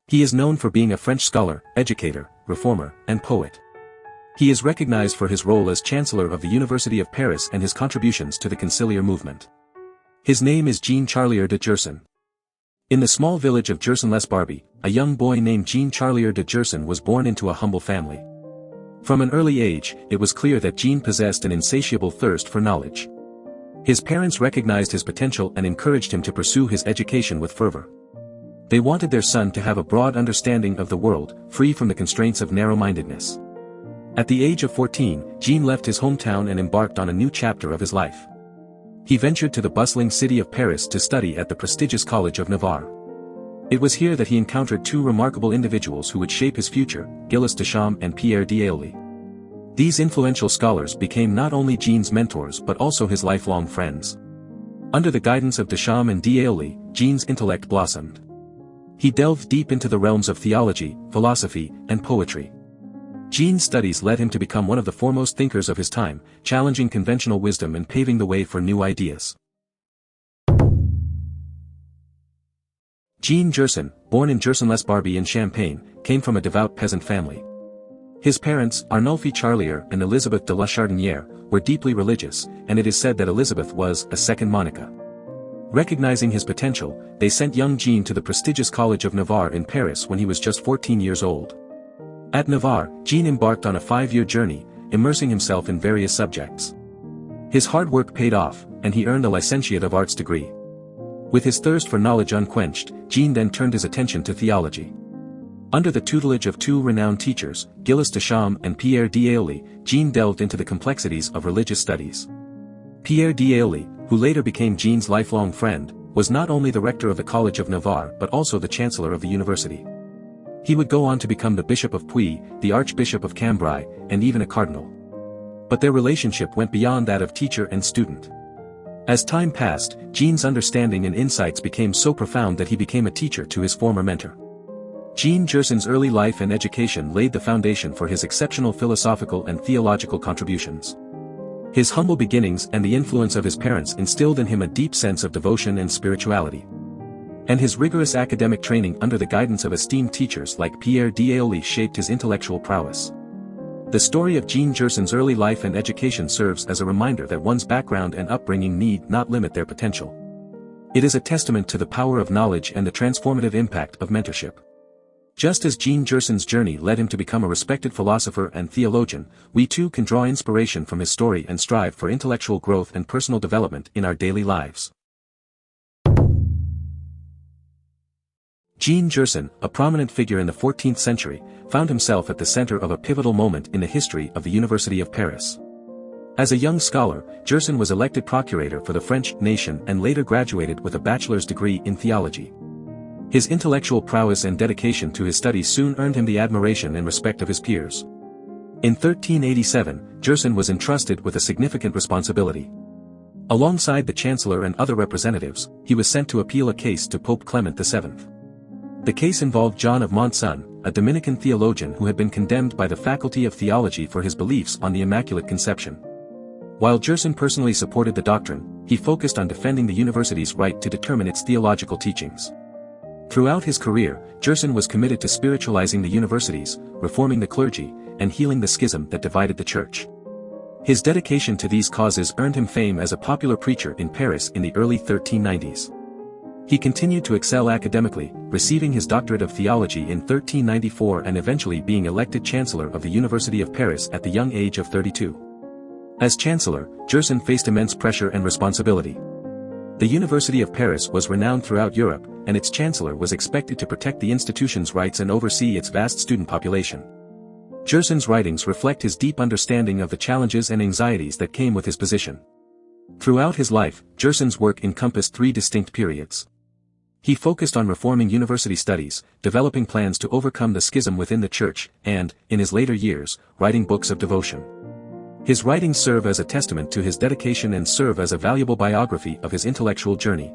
He is known for being a French scholar, educator, reformer, and poet. He is recognized for his role as Chancellor of the University of Paris and his contributions to the conciliar movement. His name is Jean Charlier de Gerson. In the small village of Gerson-lès-Barby, a young boy named Jean Charlier de Gerson was born into a humble family. From an early age, it was clear that Jean possessed an insatiable thirst for knowledge. His parents recognized his potential and encouraged him to pursue his education with fervor. They wanted their son to have a broad understanding of the world, free from the constraints of narrow-mindedness. At the age of 14, Jean left his hometown and embarked on a new chapter of his life. He ventured to the bustling city of Paris to study at the prestigious College of Navarre. It was here that he encountered two remarkable individuals who would shape his future, Gilles Deschamps and Pierre d'Ailly. These influential scholars became not only Jean's mentors but also his lifelong friends. Under the guidance of Deschamps and d'Ailly, Jean's intellect blossomed. He delved deep into the realms of theology, philosophy, and poetry. Jean's studies led him to become one of the foremost thinkers of his time, challenging conventional wisdom and paving the way for new ideas. Jean Gerson, born in Gerson-lès-Barby in Champagne, came from a devout peasant family. His parents, Arnulphe Charlier and Elizabeth de la Chardinière, were deeply religious, and it is said that Elizabeth was a second Monica. Recognizing his potential, they sent young Jean to the prestigious College of Navarre in Paris when he was just 14 years old. At Navarre, Jean embarked on a 5-year journey, immersing himself in various subjects. His hard work paid off, and he earned a Licentiate of Arts degree. With his thirst for knowledge unquenched, Jean then turned his attention to theology. Under the tutelage of two renowned teachers, Gilles Deschamps and Pierre d'Ailly, Jean delved into the complexities of religious studies. Pierre d'Ailly, who later became Jean's lifelong friend, was not only the rector of the College of Navarre but also the chancellor of the university. He would go on to become the Bishop of Puy, the Archbishop of Cambrai, and even a cardinal. But their relationship went beyond that of teacher and student. As time passed, Jean's understanding and insights became so profound that he became a teacher to his former mentor. Jean Gerson's early life and education laid the foundation for his exceptional philosophical and theological contributions. His humble beginnings and the influence of his parents instilled in him a deep sense of devotion and spirituality. And his rigorous academic training under the guidance of esteemed teachers like Pierre d'Ailly shaped his intellectual prowess. The story of Jean Gerson's early life and education serves as a reminder that one's background and upbringing need not limit their potential. It is a testament to the power of knowledge and the transformative impact of mentorship. Just as Jean Gerson's journey led him to become a respected philosopher and theologian, we too can draw inspiration from his story and strive for intellectual growth and personal development in our daily lives. Jean Gerson, a prominent figure in the 14th century, found himself at the center of a pivotal moment in the history of the University of Paris. As a young scholar, Gerson was elected procurator for the French nation and later graduated with a bachelor's degree in theology. His intellectual prowess and dedication to his studies soon earned him the admiration and respect of his peers. In 1387, Gerson was entrusted with a significant responsibility. Alongside the chancellor and other representatives, he was sent to appeal a case to Pope Clement VII. The case involved John of Montsun, a Dominican theologian who had been condemned by the Faculty of Theology for his beliefs on the Immaculate Conception. While Gerson personally supported the doctrine, he focused on defending the university's right to determine its theological teachings. Throughout his career, Gerson was committed to spiritualizing the universities, reforming the clergy, and healing the schism that divided the church. His dedication to these causes earned him fame as a popular preacher in Paris in the early 1390s. He continued to excel academically, receiving his doctorate of theology in 1394 and eventually being elected chancellor of the University of Paris at the young age of 32. As chancellor, Gerson faced immense pressure and responsibility. The University of Paris was renowned throughout Europe, and its chancellor was expected to protect the institution's rights and oversee its vast student population. Gerson's writings reflect his deep understanding of the challenges and anxieties that came with his position. Throughout his life, Gerson's work encompassed 3 distinct periods. He focused on reforming university studies, developing plans to overcome the schism within the church, and, in his later years, writing books of devotion. His writings serve as a testament to his dedication and serve as a valuable biography of his intellectual journey.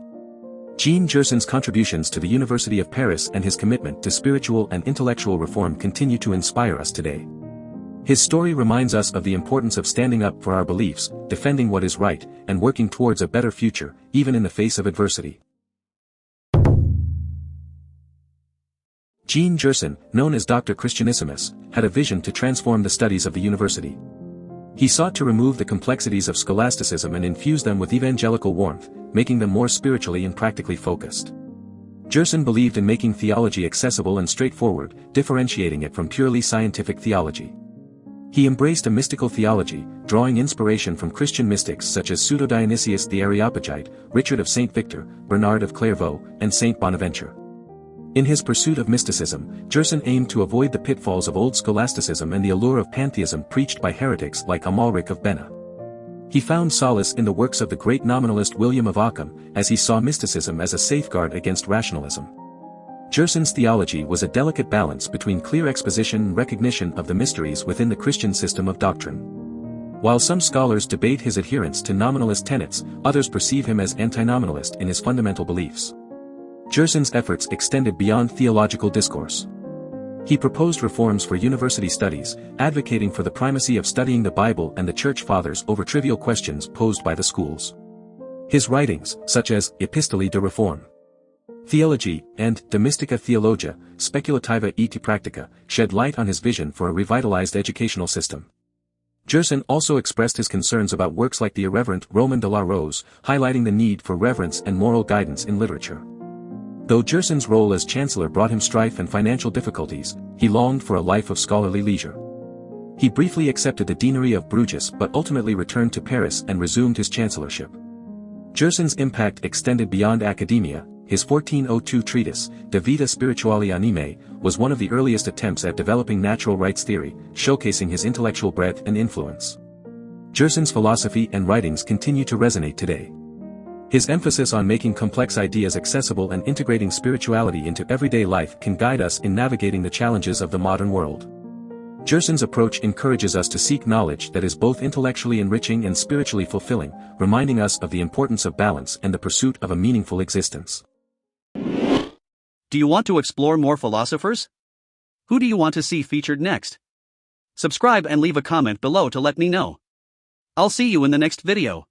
Jean Gerson's contributions to the University of Paris and his commitment to spiritual and intellectual reform continue to inspire us today. His story reminds us of the importance of standing up for our beliefs, defending what is right, and working towards a better future, even in the face of adversity. Jean Gerson, known as Dr. Christianissimus, had a vision to transform the studies of the university. He sought to remove the complexities of scholasticism and infuse them with evangelical warmth, making them more spiritually and practically focused. Gerson believed in making theology accessible and straightforward, differentiating it from purely scientific theology. He embraced a mystical theology, drawing inspiration from Christian mystics such as Pseudo-Dionysius the Areopagite, Richard of St. Victor, Bernard of Clairvaux, and St. Bonaventure. In his pursuit of mysticism, Gerson aimed to avoid the pitfalls of old scholasticism and the allure of pantheism preached by heretics like Amalric of Bena. He found solace in the works of the great nominalist William of Ockham, as he saw mysticism as a safeguard against rationalism. Gerson's theology was a delicate balance between clear exposition and recognition of the mysteries within the Christian system of doctrine. While some scholars debate his adherence to nominalist tenets, others perceive him as anti-nominalist in his fundamental beliefs. Gerson's efforts extended beyond theological discourse. He proposed reforms for university studies, advocating for the primacy of studying the Bible and the Church Fathers over trivial questions posed by the schools. His writings, such as Epistolae de Reform, Theology, and De Mystica Theologia, Speculativa et Practica, shed light on his vision for a revitalized educational system. Gerson also expressed his concerns about works like the irreverent Roman de la Rose, highlighting the need for reverence and moral guidance in literature. Though Gerson's role as chancellor brought him strife and financial difficulties, he longed for a life of scholarly leisure. He briefly accepted the deanery of Bruges but ultimately returned to Paris and resumed his chancellorship. Gerson's impact extended beyond academia. His 1402 treatise, De Vita Spirituale Animae, was one of the earliest attempts at developing natural rights theory, showcasing his intellectual breadth and influence. Gerson's philosophy and writings continue to resonate today. His emphasis on making complex ideas accessible and integrating spirituality into everyday life can guide us in navigating the challenges of the modern world. Gerson's approach encourages us to seek knowledge that is both intellectually enriching and spiritually fulfilling, reminding us of the importance of balance and the pursuit of a meaningful existence. Do you want to explore more philosophers? Who do you want to see featured next? Subscribe and leave a comment below to let me know. I'll see you in the next video.